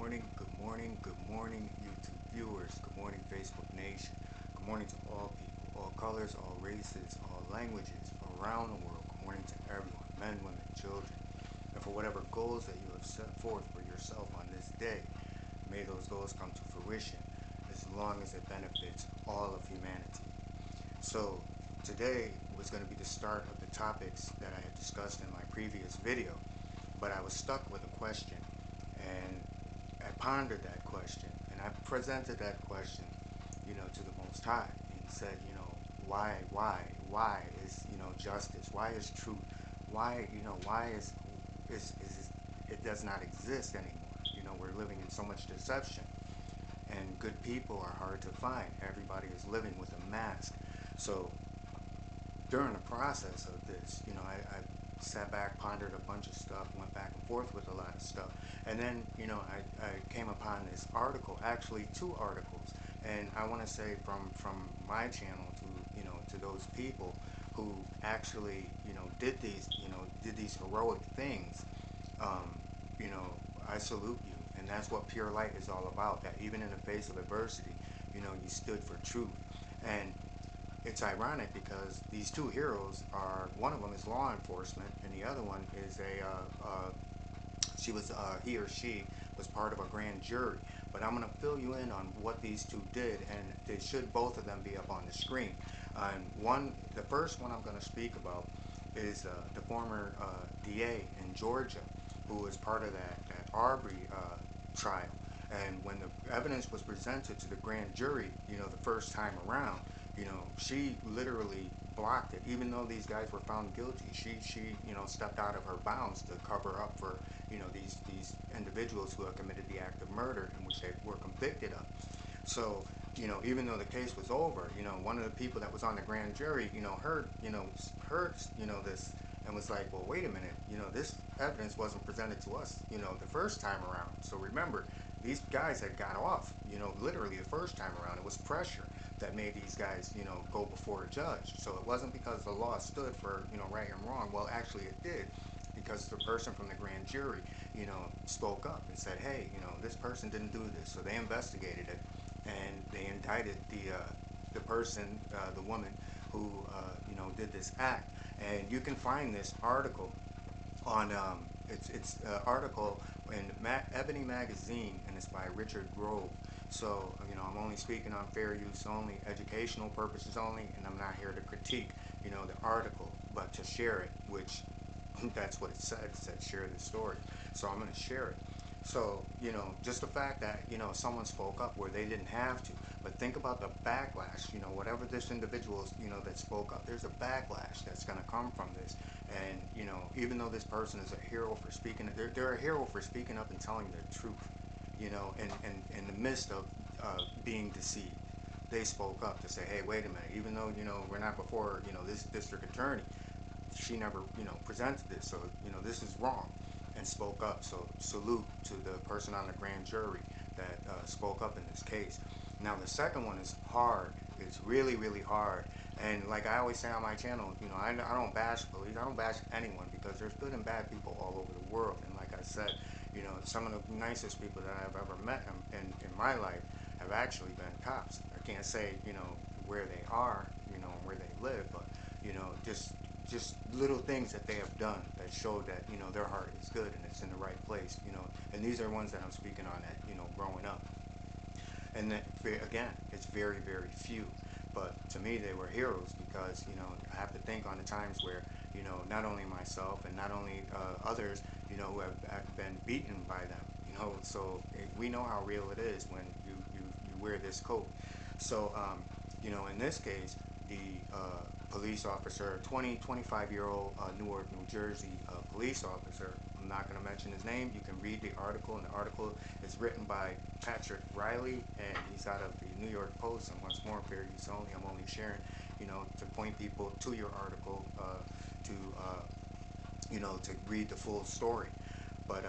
good morning, YouTube viewers. Good morning, Facebook Nation. Good morning to all people, all colors, all races, all languages around the world. Good morning to everyone, men, women, children. And for whatever goals that you have set forth for yourself on this day, may those goals come to fruition as long as it benefits all of humanity. So today was going to be the start of the topics that I had discussed in my previous video, but I was stuck with a question, and I pondered that question, and I presented that question, to the Most High, and said, why is, justice? Why is truth? Why is it does not exist anymore? We're living in so much deception, and good people are hard to find. Everybody is living with a mask. So during the process of this, I sat back, pondered a bunch of stuff, went back and forth with a lot of stuff, and then, I came upon this article, actually two articles, and I want to say from my channel to those people who actually, did these heroic things. You know, I salute you, and that's what pure light is all about. That even in the face of adversity, you stood for truth. And it's ironic because these two heroes are, one of them is law enforcement, and the other one is he or she was part of a grand jury. But I'm going to fill you in on what these two did, and they should both of them be up on the screen. The first one I'm going to speak about is the former DA in Georgia, who was part of that Arbery trial. And when the evidence was presented to the grand jury, the first time around, she literally blocked it. Even though these guys were found guilty, she stepped out of her bounds to cover up for, these individuals who had committed the act of murder in which they were convicted of. So, even though the case was over, one of the people that was on the grand jury, heard this, and was like, well, wait a minute, this evidence wasn't presented to us, the first time around. So remember, these guys had got off, literally the first time around. It was pressure that made these guys, go before a judge. So it wasn't because the law stood for, right and wrong. Well, actually it did, because the person from the grand jury, spoke up and said, hey, this person didn't do this. So they investigated it, and they indicted the person, the woman who, did this act. And you can find this article on, it's an article in Ebony Magazine, and it's by Richard Grove. So, I'm only speaking on fair use only, educational purposes only, and I'm not here to critique, the article, but to share it, which that's what it said. It said share the story. So I'm going to share it. So, just the fact that, someone spoke up where they didn't have to. But think about the backlash, whatever this individual, that spoke up, there's a backlash that's going to come from this. And, even though this person is a hero for speaking, they're a hero for speaking up and telling the truth, in the midst of being deceived. They spoke up to say, hey, wait a minute, even though, we're not before, this district attorney, she never, presented this, so, this is wrong, and spoke up. So salute to the person on the grand jury that spoke up in this case. Now the second one is hard. It's really, really hard. And like I always say on my channel, I don't bash police. I don't bash anyone, because there's good and bad people all over the world. And like I said, some of the nicest people that I've ever met in my life have actually been cops. I can't say, where they are, where they live, but, just little things that they have done that show that, their heart is good and it's in the right place, and these are ones that I'm speaking on that, growing up. And then, again, it's very, very few. But to me, they were heroes because, I have to think on the times where, not only myself and not only others, who have been beaten by them, so we know how real it is when you wear this coat. So, in this case, the police officer, 25-year-old Newark, New Jersey police officer. I'm not going to mention his name. You can read the article, and the article is written by Patrick Riley, and he's out of the New York Post. And once more, fair use only. I'm only sharing, to point people to your article, to read the full story. But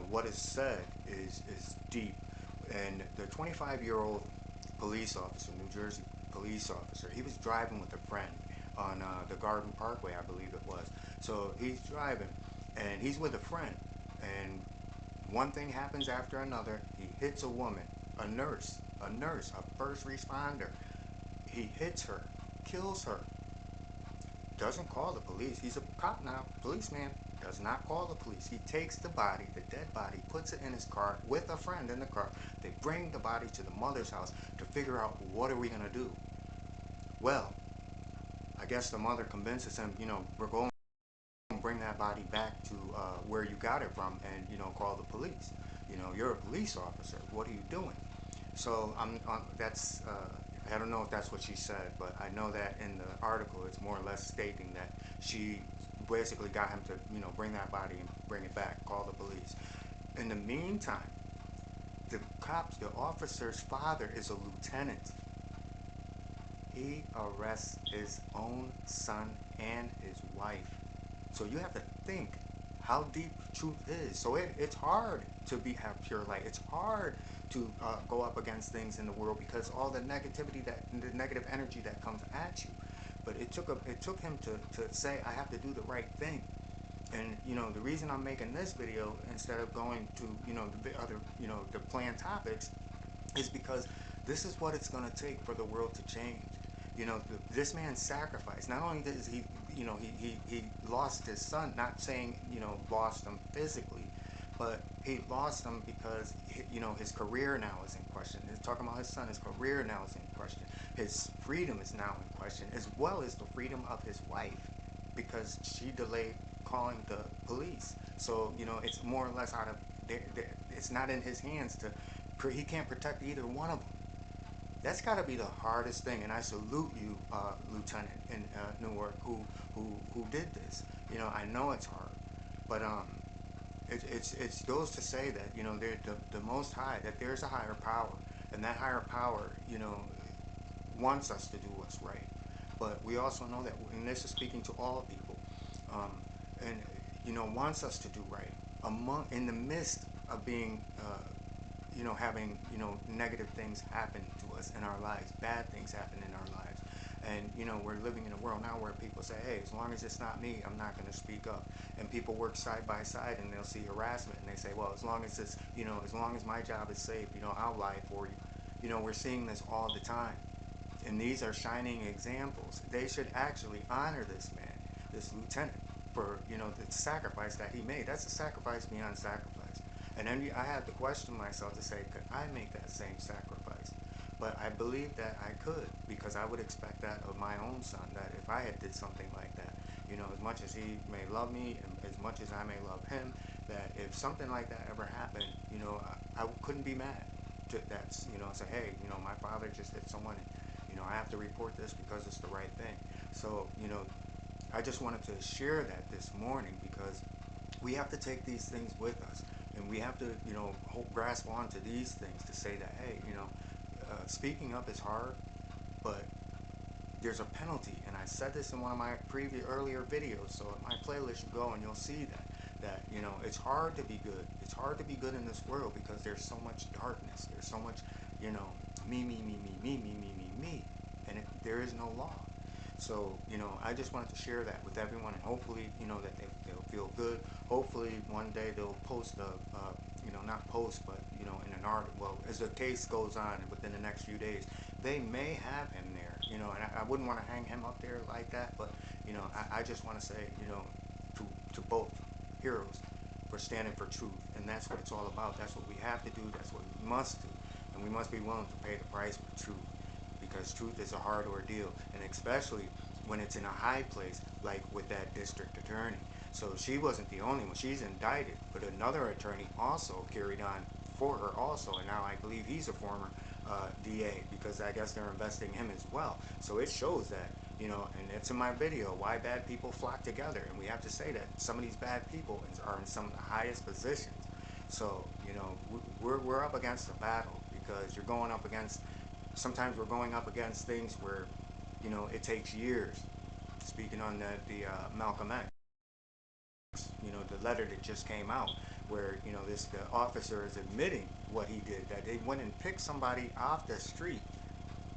what is said is deep. And the 25-year-old police officer, New Jersey police officer, he was driving with a friend on the Garden Parkway, I believe it was. So he's driving, and he's with a friend, and one thing happens after another. He hits a woman, a nurse, a first responder. He hits her, kills her, doesn't call the police. He's a cop now, policeman. Does not call the police. He takes the body, the dead body, puts it in his car with a friend in the car. They bring the body to the mother's house to figure out, what are we gonna do? Well, I guess the mother convinces him, we're going to bring that body back to where you got it from, and call the police. You're a police officer. What are you doing? So that's I don't know if that's what she said, but I know that in the article it's more or less stating that she basically got him to bring that body and bring it back, call the police. In the meantime, the officer's father is a lieutenant. He arrests his own son and his wife. So you have to think how deep truth is. So it's hard to have pure light. It's hard to go up against things in the world because all the negativity, the negative energy that comes at you. But it took him to say, I have to do the right thing. And the reason I'm making this video instead of going to the other the planned topics is because this is what it's going to take for the world to change. This man sacrificed. Not only does he he lost his son, not saying lost him physically, but he lost him because his career now is in question. He's talking about his son. His career now is in question. His freedom is now in question, as well as the freedom of his wife, because she delayed calling the police. So it's more or less out of it's not in his hands to. He can't protect either one of them. That's got to be the hardest thing, and I salute you, Lieutenant in Newark, who did this. I know it's hard, but it goes to say that the Most High, that there's a higher power, and that higher power wants us to do what's right. But we also know that, and this is speaking to all people, and wants us to do right in the midst of being having negative things happen to us in our lives, bad things happen in our lives. And we're living in a world now where people say, hey, as long as it's not me, I'm not going to speak up. And people work side by side, and they'll see harassment, and they say, well, as long as it's as long as my job is safe, I'll lie for you. We're seeing this all the time, and these are shining examples. They should actually honor this man, this lieutenant, for the sacrifice that he made. That's a sacrifice beyond sacrifice. And then I had to question myself to say, could I make that same sacrifice? But I believe that I could, because I would expect that of my own son, that if I had did something like that, as much as he may love me and as much as I may love him, that if something like that ever happened, I couldn't be mad. That's, say, hey, my father just hit someone, and, I have to report this because it's the right thing. So, I just wanted to share that this morning, because we have to take these things with us. And we have to, grasp onto these things to say that, hey, speaking up is hard, but there's a penalty. And I said this in one of my earlier videos, so in my playlist you go and you'll see that it's hard to be good. It's hard to be good in this world because there's so much darkness. There's so much, me, and there is no law. So, I just wanted to share that with everyone, and hopefully, that they'll feel good. Hopefully, one day they'll post not post, but, in an article, well, as the case goes on within the next few days, they may have him there, and I wouldn't want to hang him up there like that, but, I just want to say, to both heroes for standing for truth, and that's what it's all about. That's what we have to do. That's what we must do, and we must be willing to pay the price for truth. Because truth is a hard ordeal, and especially when it's in a high place, like with that district attorney. So she wasn't the only one. She's indicted, but another attorney also carried on for her also, and now I believe he's a former DA, because I guess they're investing him as well. So it shows that, and it's in my video, why bad people flock together, and we have to say that some of these bad people are in some of the highest positions. So, we're up against a battle, because you're going up against, sometimes we're going up against things where, it takes years. Speaking on the Malcolm X, the letter that just came out, where, the officer is admitting what he did, that they went and picked somebody off the street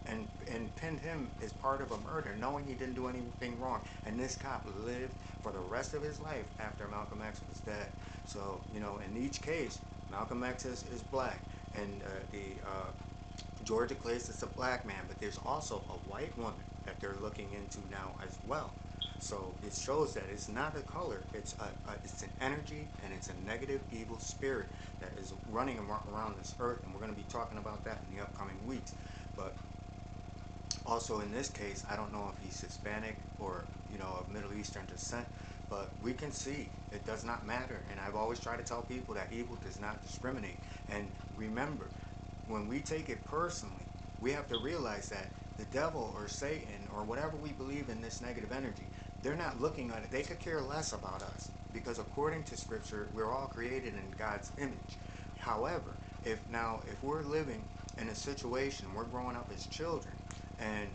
and pinned him as part of a murder, knowing he didn't do anything wrong. And this cop lived for the rest of his life after Malcolm X was dead. So, in each case, Malcolm X is black, and the Georgia Clace is a black man, but there's also a white woman that they're looking into now as well. So it shows that it's not a color; it's an energy, and it's a negative, evil spirit that is running around this earth, and we're going to be talking about that in the upcoming weeks. But also in this case, I don't know if he's Hispanic or of Middle Eastern descent, but we can see it does not matter. And I've always tried to tell people that evil does not discriminate. And remember, when we take it personally, we have to realize that the devil or Satan or whatever we believe in, this negative energy, they're not looking at it. They could care less about us, because according to scripture, we're all created in God's image. However, if we're living in a situation, we're growing up as children, and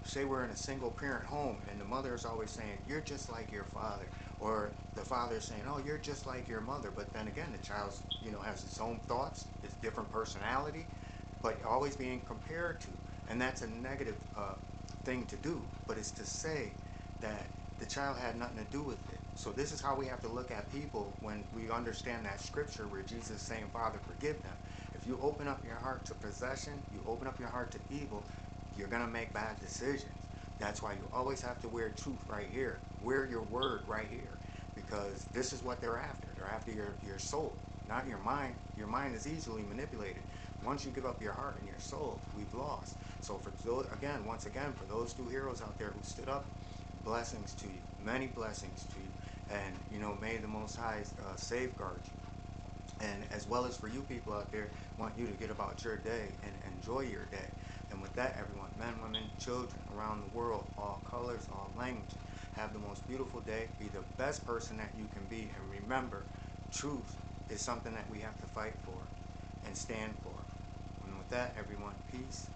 say we're in a single parent home, and the mother is always saying, you're just like your father, or the father is saying, oh, you're just like your mother. But then again, the child has its own thoughts, its different personality, but always being compared to. And that's a negative thing to do, but it's to say that the child had nothing to do with it. So this is how we have to look at people when we understand that scripture where Jesus is saying, Father, forgive them. If you open up your heart to possession, you open up your heart to evil, you're going to make bad decisions. That's why you always have to wear truth right here. Wear your word right here, because this is what they're after. They're after your soul, not your mind. Your mind is easily manipulated. Once you give up your heart and your soul, we've lost. So once again, for those two heroes out there who stood up, blessings to you, many blessings to you, and may the Most High safeguard you. And as well as for you people out there, want you to get about your day and enjoy your day. And with that, everyone, men, women, children around the world, all colors, all languages, have the most beautiful day. Be the best person that you can be. And remember, truth is something that we have to fight for and stand for. And with that, everyone, peace.